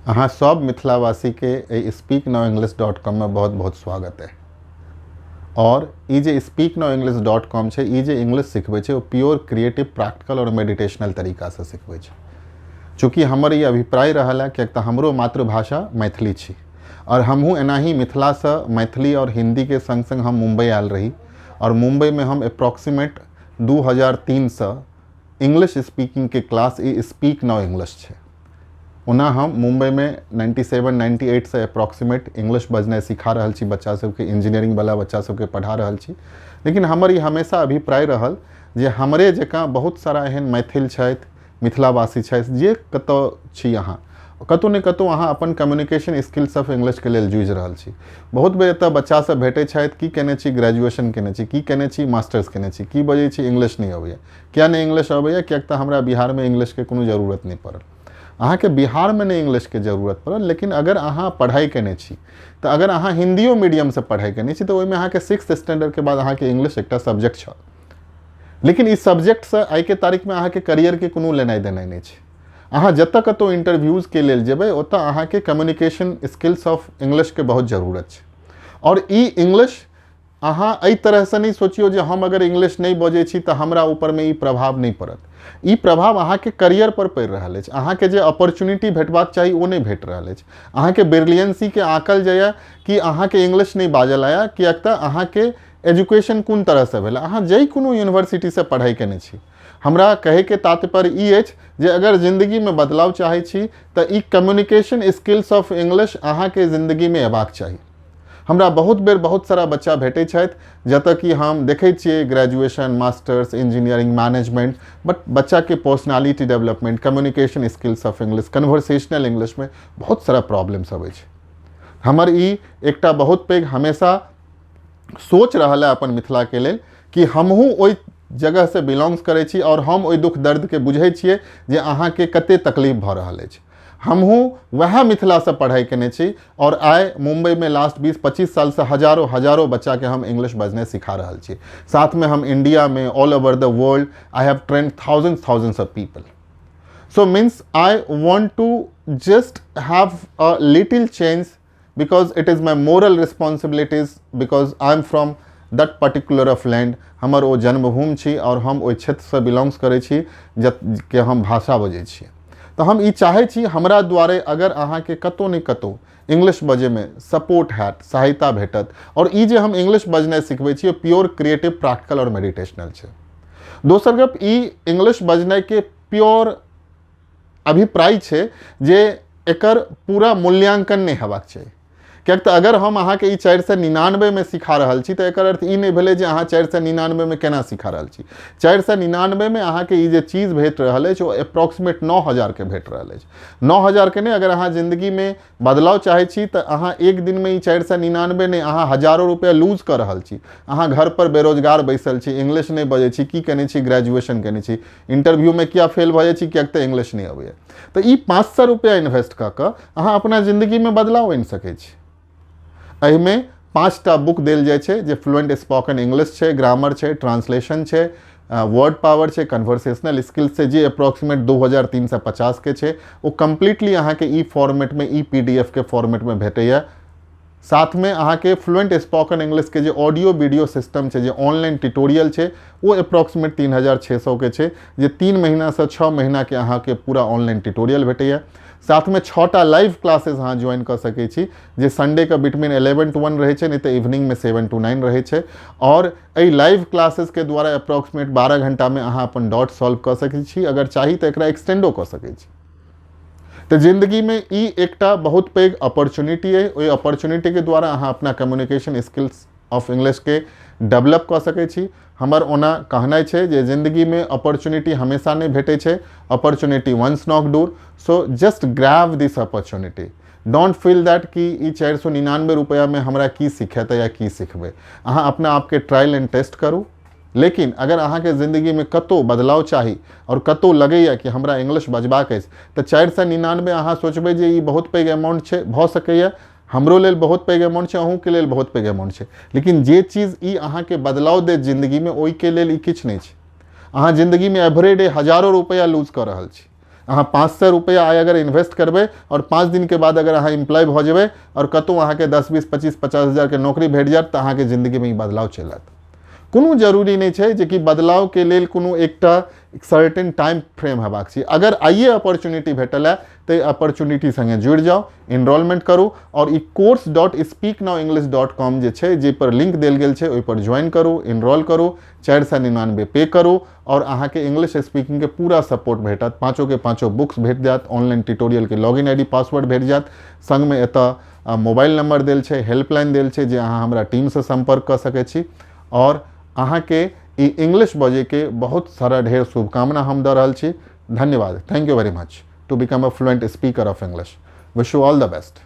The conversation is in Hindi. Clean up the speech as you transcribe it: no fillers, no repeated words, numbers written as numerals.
अहाँ सब मिथिलावासी के speaknowenglish.com में बहुत बहुत स्वागत है। और ये जे speaknowenglish.com है, ये जे इंग्लिश सिखबै छै, वो प्योर क्रिएटिव, प्रैक्टिकल और मेडिटेशनल तरीका से सिखबै छै। चूँकि हमर ये अभिप्राय रहल है कि हमरो मातृभाषा मैथिली छी और हमहूँ एनाही मिथिला से मैथिली और हिंदी के संग संग हम मुंबई आयल रही और मुंबई में हम अप्रॉक्सीमेट 2003 से इंग्लिश स्पीकिंग के क्लास ये स्पीक नाउ इंग्लिश है। ओना हम मुंबई में 97-98 से अप्रॉक्सीमेट इंग्लिश बजनाइ सिखा रहल छी बच्चा सबके, इंजीनियरिंग वाला बच्चा सबके पढ़ा रहल छी। लेकिन हमर ये हमेशा अभिप्राय रहल जे हमरे जकाँ बहुत सारा एहन मैथिल छथि, मिथिलावासी छथि जे कतौ छी अहाँ, कतौ ने कतौ अहाँ अपन कम्युनिकेशन स्किल्स ऑफ इंग्लिश के लेल जूझि रहल छी। बहुत बेर एतऽ बच्चा सब भेटै छथि, की केने छी, ग्रेजुएशन केने छी, की केने छी, मास्टर्स केने छी, की बजै छी, इंग्लिश नहीं अबैया। किया नहीं इंग्लिश अबैया? कियाक तऽ हमरा बिहार में इंग्लिश के कोनो जरूरत नहीं पड़ल। अहाँ के बिहार में नहीं इंग्लिश के जरूरत पड़ल, लेकिन अगर अहाँ पढ़ाई केने छी तो अगर अहाँ हिंदियो मीडियम से पढ़ाई केने छी तो ओहिमे अहाँ के 6th स्टैंडर्ड के बाद अहाँ के इंग्लिश एकटा सब्जेक्ट छ। लेकिन इस सब्जेक्ट से आई के तारीख में अहाँ के करियर के कोनो लेनाइ देनाइ नहीं छै। अहाँ जतऽ कतौ इंटरव्यूज के लेल जेबै ओतऽ अहाँ के कम्युनिकेशन स्किल्स ऑफ इंग्लिश के बहुत जरूरत छै। और ई इंग्लिश अहाँ एहि तरह से नहीं सोचियो जे हम अगर इंग्लिश नहीं बजै छी तो हमरा ऊपर में ई प्रभाव नहीं पड़त। ई प्रभाव अहाँ के करियर पर पड़ि रहल अछि। अहाँ के जे अपॉर्चुनिटी भेटबाक चाही ओ नहीं भेट रहल अछि। अहाँ के ब्रिलियंसी के आंकल जाइए कि अहाँ के इंग्लिश नहीं बाजल आया, कियाक तऽ अहाँ के एजुकेशन कोन तरह से भेल, अहाँ जै कोनो यूनिवर्सिटी से पढ़ाई केने छी। हमरा कहे के तात्पर्य ई अछि जे अगर जिंदगी में बदलाव चाहे छी तो ई कम्युनिकेशन स्किल्स ऑफ इंग्लिश अहाँ के जिंदगी में अयबाक चाही। हमरा बहुत बेर बहुत सारा बच्चा भेटै छथि जतऽ कि हम देखै छियै graduation, masters, engineering, management, but बच्चा के personality development, communication skills of English, conversational English में बहुत सारा प्रॉब्लम्स अबै छै। हमर ई एकटा बहुत पैघ हमेशा सोच रहल है अपन मिथिला के लेल कि हमहूँ ओहि जगह से बिलोंग्स करै छी और हम ओहि दुख दर्द के बुझै छियै जे अहाँ के कते तकलीफ भऽ रहल अछि। हमहूँ वह मिथिला से पढ़ाई केने छी और आइ मुंबई में लास्ट 20-25 साल से हजारों बच्चा के हम इंग्लिश बजने सिखा रहल छी। साथ में हम इंडिया में, all over the world, I have trained thousands of people. So means I want to just have a little change because it is my moral responsibilities, because I am from that particular of land. हमर ओ जन्मभूमि छी और हम ओहि क्षेत्र से बिलोंग्स करै छी के हम भाषा बजै छी। तो हम ई चाहे छी हमरा द्वारे अगर अहाँ के कतौ नहीं कतौ इंग्लिश बजे में सपोर्ट हैत, सहायता भेटत। और ई जे हम इंग्लिश बजनाइ सिखबै छी प्योर क्रिएटिव, प्रैक्टिकल और मेडिटेशनल छै। दोसर गप, ई इंग्लिश बजनाइ के प्योर अभिप्राय छै जे एकर पूरा मूल्यांकन नहीं हेबाक चाही। कियाक तऽ अगर हम अहाँ के ई 499 में सिखा रहल छी तो एकर अर्थ ई नहीं भेलै जे अहाँ 499 में केना सिखा रहल छी। 499 में अहाँ के ई जे चीज भेट रहल अछि ओ अप्रॉक्सीमेट 9000 के भेट रहल अछि। 9000 के नहीं, अगर अहाँ जिंदगी में बदलाव चाहे छी तो अहाँ एक दिन में ई 499 नहीं, अहाँ हजारों रुपया लूज कर रहल छी। अहाँ घर पर बेरोजगार बैसल छी, इंग्लिश नहीं बजै छी, की केने छी, ग्रेजुएशन केने छी, इंटरव्यू में किया फेल भऽ जाइ छी, कियाक तऽ इंग्लिश नहीं अबैया। तो ई 500 रुपया इन्वेस्ट कऽ कऽ अहाँ अपना जिंदगी में बदलाव आनि सकै छी। एहिमे 5टा बुक देल जाइ छै जे फ्लुएंट स्पोकन इंग्लिश छै, ग्रामर छै, ट्रांसलेशन छै, वर्ड पावर छै, कन्वर्सेशनल स्किल्स छै, जे अप्रॉक्सीमेट 2350 के छै। वो कम्प्लीटली अहाँ के ई फॉर्मेट में, ई PDF के फॉर्मेट में भेटैया। साथ में अहाँ के फ्लुएंट स्पोकन इंग्लिश के जे ऑडियो वीडियो सिस्टम छै, जे ऑनलाइन ट्यूटोरियल छै, वो अप्रॉक्सीमेट 3600 के छै, जे 3 महीना से 6 महीना के अहाँ के पूरा ऑनलाइन ट्यूटोरियल भेटैया। साथ में 6टा लाइव क्लासेस अहाँ ज्वाइन कर सकै छी, जे संडे के बिटवीन 11 to 1 रहे छै, नहीं तो इवनिंग में 7 to 9 रहे छै। और एहि लाइव क्लासेस के द्वारा अप्रॉक्सीमेट 12 घंटा में अहाँ अपन डॉट सॉल्व कर सकै छी। अगर चाही तो एकरा एक्सटेंडो कर सकै छी। तो जिंदगी में ई एकटा बहुत पैघ अपॉर्चुनिटी है। ओहि अपॉर्चुनिटी के द्वारा अहाँ अपना कम्युनिकेशन स्किल्स ऑफ इंग्लिश के डेवलप कर सकै छी। हमर ओना कहनाइ छै जे जिंदगी में अपॉर्चुनिटी हमेशा नहीं भेटै छै, opportunity once knock door. So just grab this opportunity. Don't feel that कि ई 499 रुपया में हमरा की सिखेतै या की सिखबै। अहाँ अपना आप के ट्रायल एंड टेस्ट करू। लेकिन अगर अहाँ के जिंदगी में कतौ बदलाव चाही और कतौ लगैया कि हमरा इंग्लिश बजबाक अछि तो 499 अहाँ सोचबै जे ई बहुत पैघ अमाउंट छै, भऽ सकैया हमरो लेल बहुत पैघ अमाउंट छै, अहूँ के लेल बहुत पैघ अमाउंट छै। लेकिन जे चीज ई अहाँ के बदलाव देत जिंदगी में, ओहि के लेल ई किछु नहीं छै। अहाँ जिंदगी में एवरीडे हजारों रुपया लूज कर रहल छी। अहाँ 500 रुपया आय अगर इन्वेस्ट करबै और 5 दिन के बाद अगर अहाँ एम्प्लॉय भऽ जेबै और कतहु अहाँके 10, 20, 25, 50 हज़ार के नौकरी भेट जायत तऽ अहाँके जिंदगीमे ई बदलाव चलि आयत। कोनो जरूरी नहीं छै जे कि बदलाव के लेल कोनो एकटा सर्टेन टाइम फ्रेम हेबाक छै। अगर आइए अपॉर्चुनिटी भेटल है तो अपॉर्चुनिटी संगे जुड़ जाओ, इनरोलमेंट करू और ई course.speaknowenglish.com जे छै, जे पर लिंक देल गेल छै, ओहि पर ज्वाइन करू, इनरोल करू, 499 पे करू और अहाँ के इंग्लिश स्पीकिंग के पूरा सपोर्ट भेटत। पाँचों के पाँचों बुक्स भेट जात, ऑनलाइन ट्यूटोरियल के लॉगिन आईडी पासवर्ड भेट जात, संग में एतऽ मोबाइल नंबर देल छै, हेल्पलाइन देल छै जे अहाँ हमरा टीम से संपर्क कर सकै छी। और अहाँ के ई इंग्लिश बजे के बहुत सारा ढेर शुभकामना हम दे रहल छी। धन्यवाद। Thank you very much to become a fluent speaker of English. Wish you all the best.